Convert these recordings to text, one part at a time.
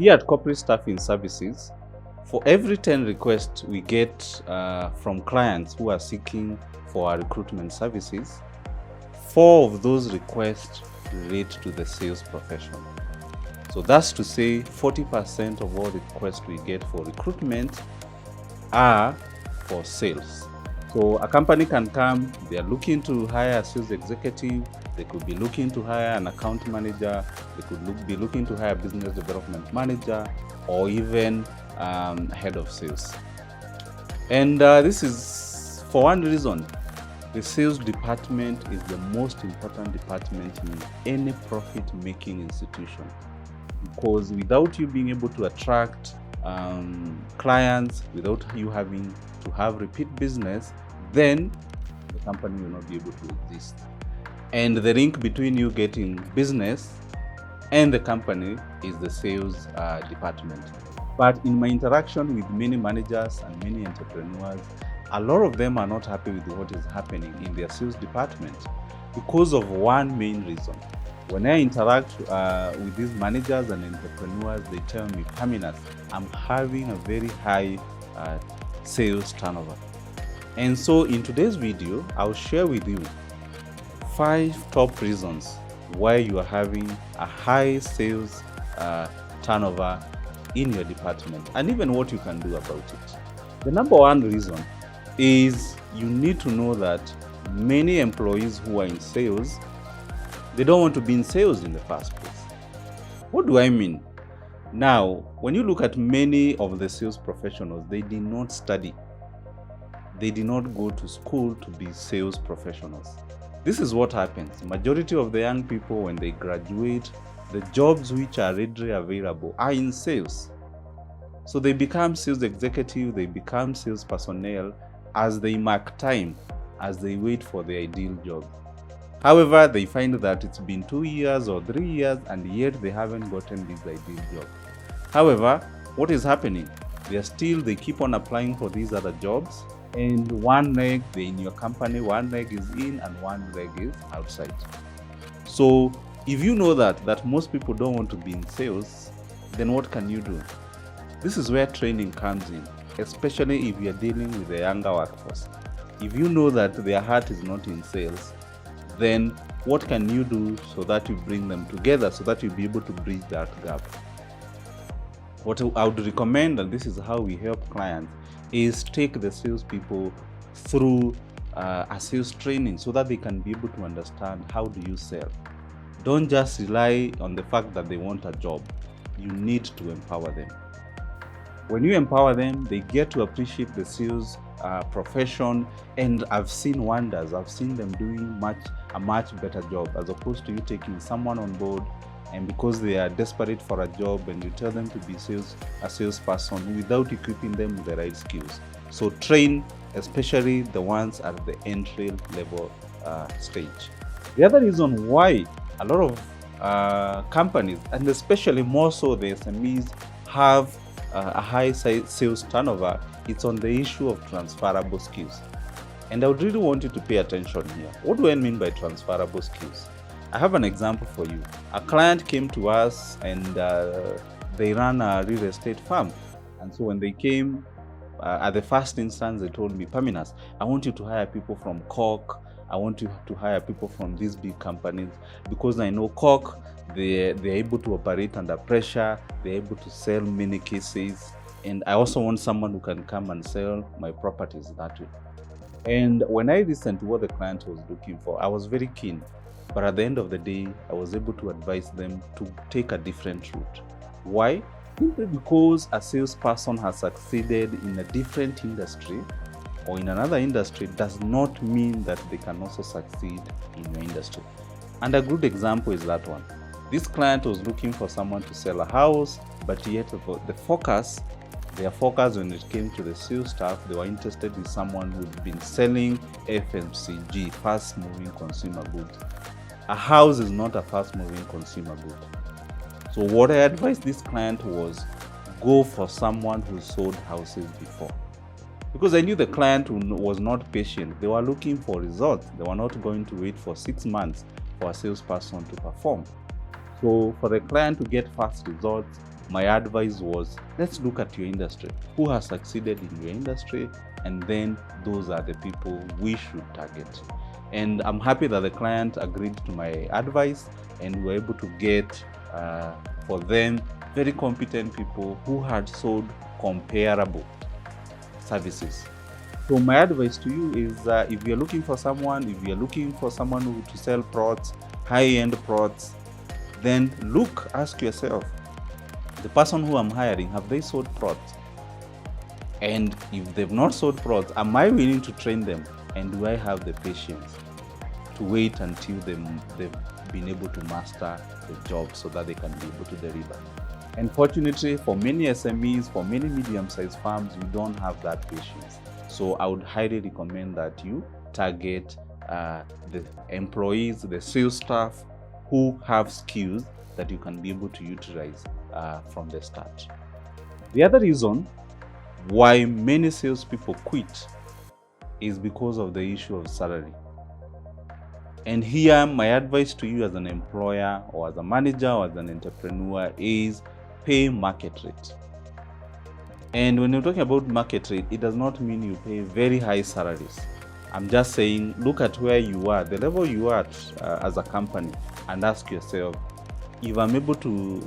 Here at Corporate Staffing Services, for every 10 requests we get from clients who are seeking for our recruitment services, 4 of those requests relate to the sales profession. So that's to say 40% of all requests we get for recruitment are for sales. So a company can come, they are looking to hire a sales executive, they could be looking to hire an account manager, they could be looking to hire a business development manager, or even head of sales. And this is for one reason. The sales department is the most important department in any profit-making institution, because without you being able to attract clients, without you having to have repeat business, then the company will not be able to exist. And the link between you getting business and the company is the sales department. But in my interaction with many managers and many entrepreneurs, a lot of them are not happy with what is happening in their sales department because of one main reason. When I interact with these managers and entrepreneurs, they tell me, Paminas, I'm having a very high sales turnover. And so in today's video, I'll share with you 5 top reasons why you are having a high sales turnover in your department, and even what you can do about it. The number one reason is you need to know that many employees who are in sales, they don't want to be in sales in the first place. What do I mean? Now, when you look at many of the sales professionals, they did not study. They did not go to school to be sales professionals. This is what happens. Majority of the young people, when they graduate, the jobs which are readily available are in sales. So they become sales executive, they become sales personnel as they mark time, as they wait for the ideal job. However, they find that it's been 2 years or 3 years and yet they haven't gotten this ideal job. However, what is happening? They keep on applying for these other jobs, and one leg, they're in your company, one leg is in and one leg is outside. So if you know that most people don't want to be in sales, then what can you do? This is where training comes in, especially if you're dealing with a younger workforce. If you know that their heart is not in sales, then what can you do so that you bring them together, so that you'll be able to bridge that gap? What I would recommend, and this is how we help clients, is take the salespeople through a sales training so that they can be able to understand how do you sell. Don't just rely on the fact that they want a job. You need to empower them. When you empower them, they get to appreciate the sales profession, and I've seen wonders. I've seen them doing a much better job, as opposed to you taking someone on board, and because they are desperate for a job and you tell them to be a salesperson without equipping them with the right skills. So train, especially the ones at the entry level stage. The other reason why a lot of companies, and especially more so the SMEs, have a high sales turnover, it's on the issue of transferable skills. And I would really want you to pay attention here. What do I mean by transferable skills? I have an example for you. A client came to us and they ran a real estate firm. And so when they came, at the first instance, they told me, Paminas, I want you to hire people from Cork. I want you to hire people from these big companies, because I know Cork, they're able to operate under pressure, they're able to sell many cases, and I also want someone who can come and sell my properties that way. And when I listened to what the client was looking for, I was very keen. But at the end of the day, I was able to advise them to take a different route. Why? Simply because a salesperson has succeeded in a different industry or in another industry does not mean that they can also succeed in your industry. And a good example is that one. This client was looking for someone to sell a house, but yet their focus when it came to the sales staff, they were interested in someone who'd been selling FMCG, fast-moving consumer goods. A house is not a fast-moving consumer good. So what I advised this client was, go for someone who sold houses before. Because I knew the client was not patient. They were looking for results. They were not going to wait for 6 months for a salesperson to perform. So for the client to get fast results, my advice was, let's look at your industry. Who has succeeded in your industry? And then those are the people we should target. And I'm happy that the client agreed to my advice, and we were able to get for them very competent people who had sold comparable services. So my advice to you is if you're looking for someone, who to sell products, high-end products, then ask yourself, the person who I'm hiring, have they sold products? And if they've not sold products, am I willing to train them? And do I have the patience to wait until they've been able to master the job so that they can be able to deliver? Unfortunately, for many SMEs, for many medium-sized firms, we don't have that patience. So I would highly recommend that you target the employees, the sales staff who have skills that you can be able to utilize from the start. The other reason why many salespeople quit is because of the issue of salary. And here, my advice to you as an employer or as a manager or as an entrepreneur is pay market rate. And when you're talking about market rate, it does not mean you pay very high salaries. I'm just saying, look at where you are, the level you are at as a company, and ask yourself, if I'm able to,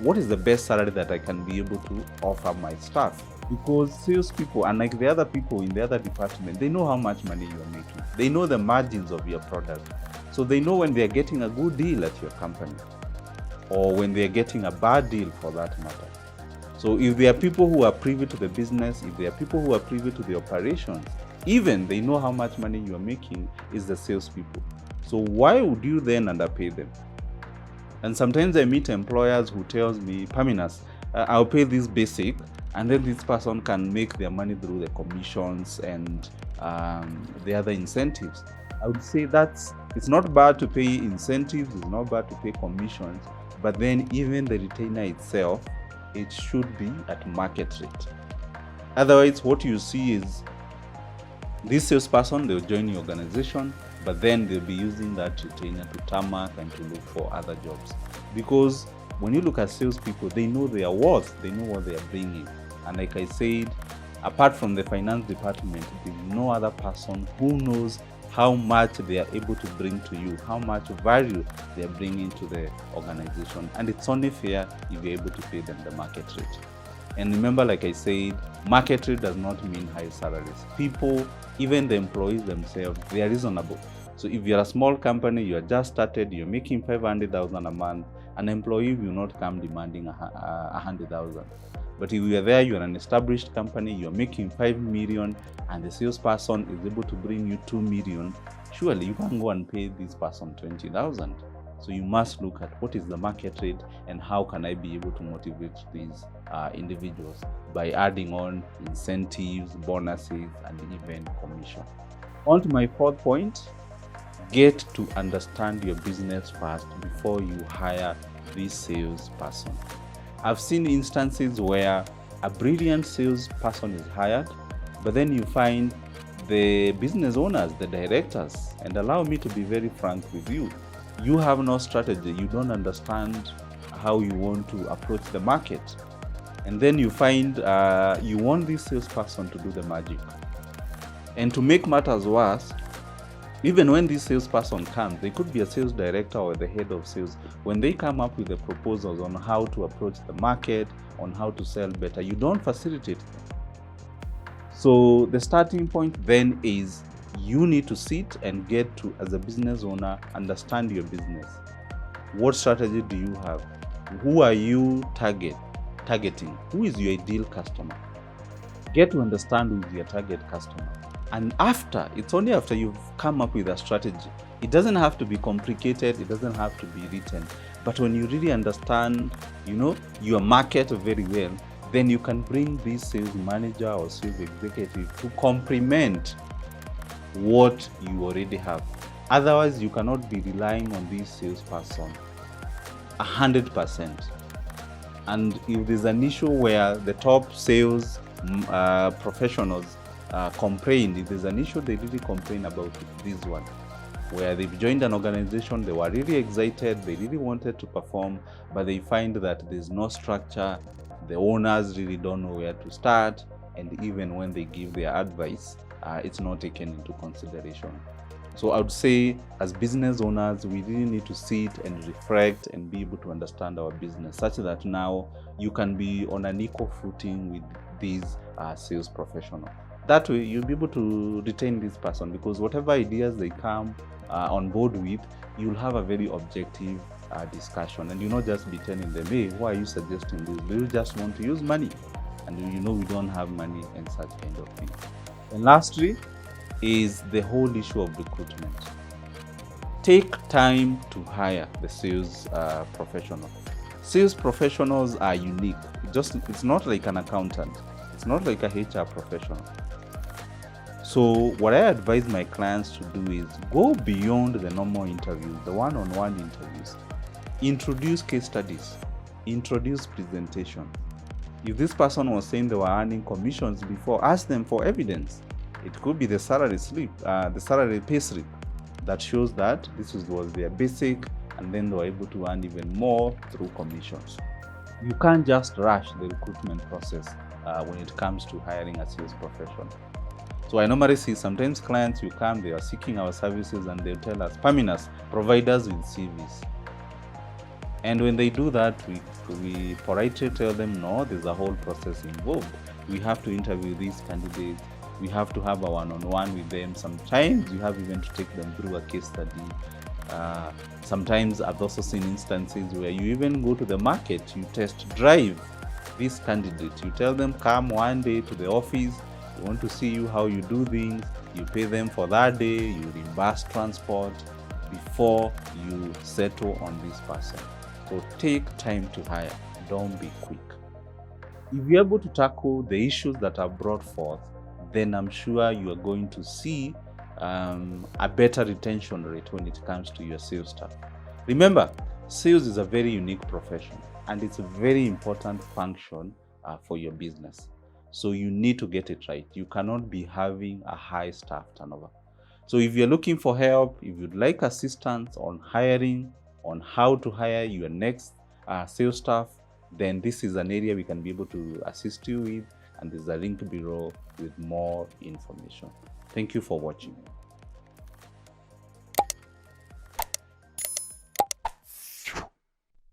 what is the best salary that I can be able to offer my staff? Because salespeople, unlike the other people in the other department, they know how much money you're making. They know the margins of your product. So they know when they're getting a good deal at your company, or when they're getting a bad deal for that matter. So if there are people who are privy to the business, if there are people who are privy to the operations, even they know how much money you are making is the salespeople. So why would you then underpay them? And sometimes I meet employers who tells me, Paminas, I'll pay this basic, and then this person can make their money through the commissions and the other incentives. I would say it's not bad to pay incentives, it's not bad to pay commissions, but then even the retainer itself, it should be at market rate. Otherwise, what you see is this salesperson, they'll join your organization, but then they'll be using that retainer to tarmac and to look for other jobs. Because when you look at salespeople, they know their worth, they know what they are bringing. And like I said, apart from the finance department, there's no other person who knows how much they are able to bring to you, how much value they are bringing to the organization. And it's only fair if you're able to pay them the market rate. And remember, like I said, market rate does not mean high salaries. People, even the employees themselves, they are reasonable. So if you're a small company, you are just started, you're making 500,000 a month, an employee will not come demanding 100,000. But if you are there, you're an established company, you're making 5 million, and the salesperson is able to bring you 2 million, surely you can go and pay this person 20,000. So you must look at what is the market rate and how can I be able to motivate these individuals by adding on incentives, bonuses, and even commission. On to my fourth point, get to understand your business first before you hire this salesperson. I've seen instances where a brilliant salesperson is hired, but then you find the business owners, the directors, and allow me to be very frank with you, you have no strategy, you don't understand how you want to approach the market. And then you find you want this salesperson to do the magic. And to make matters worse, even when this salesperson comes, they could be a sales director or the head of sales. When they come up with the proposals on how to approach the market, on how to sell better, you don't facilitate them. So the starting point then is you need to sit and get to, as a business owner, understand your business. What strategy do you have? Who are you targeting? Who is your ideal customer? Get to understand who is your target customer. And it's only after you've come up with a strategy. It doesn't have to be complicated, it doesn't have to be written. But when you really understand, your market very well, then you can bring this sales manager or sales executive to complement what you already have. Otherwise, you cannot be relying on this salesperson 100%. And if there's an issue where the top sales professionals complain, if there's an issue they really complain about this one, where they've joined an organization, they were really excited, they really wanted to perform, but they find that there's no structure, the owners really don't know where to start, and even when they give their advice, it's not taken into consideration. So I would say, as business owners, we really need to sit and reflect and be able to understand our business such that now you can be on an equal footing with these sales professionals. That way, you'll be able to retain this person, because whatever ideas they come on board with, you'll have a very objective discussion, and you'll not just be telling them, hey, why are you suggesting this? Do you just want to use money? And you know we don't have money and such kind of thing. And lastly is the whole issue of recruitment. Take time to hire the sales professional. Sales professionals are unique. It's not like an accountant. It's not like a HR professional. So what I advise my clients to do is go beyond the normal interviews, the one-on-one interviews. Introduce case studies. Introduce presentation. If this person was saying they were earning commissions before, ask them for evidence. It could be the salary slip, the salary pay slip that shows that this was their basic, and then they were able to earn even more through commissions. You can't just rush the recruitment process when it comes to hiring a sales professional. So I normally see sometimes clients who come, they are seeking our services, and they tell us, Paminas, provide us with CVs. And when they do that, we politely tell them, no, there's a whole process involved. We have to interview these candidates. We have to have a one-on-one with them. Sometimes you have even to take them through a case study. Sometimes I've also seen instances where you even go to the market, you test drive this candidate. You tell them, come one day to the office, we want to see you how you do things. You pay them for that day, you reimburse transport before you settle on this person. So take time to hire, don't be quick. If you're able to tackle the issues that are brought forth, then I'm sure you are going to see a better retention rate when it comes to your sales staff. Remember, sales is a very unique profession, and it's a very important function for your business. So you need to get it right. You cannot be having a high staff turnover. So if you're looking for help, if you'd like assistance on hiring, on how to hire your next sales staff, then this is an area we can be able to assist you with, and there's a link below with more information. Thank you for watching.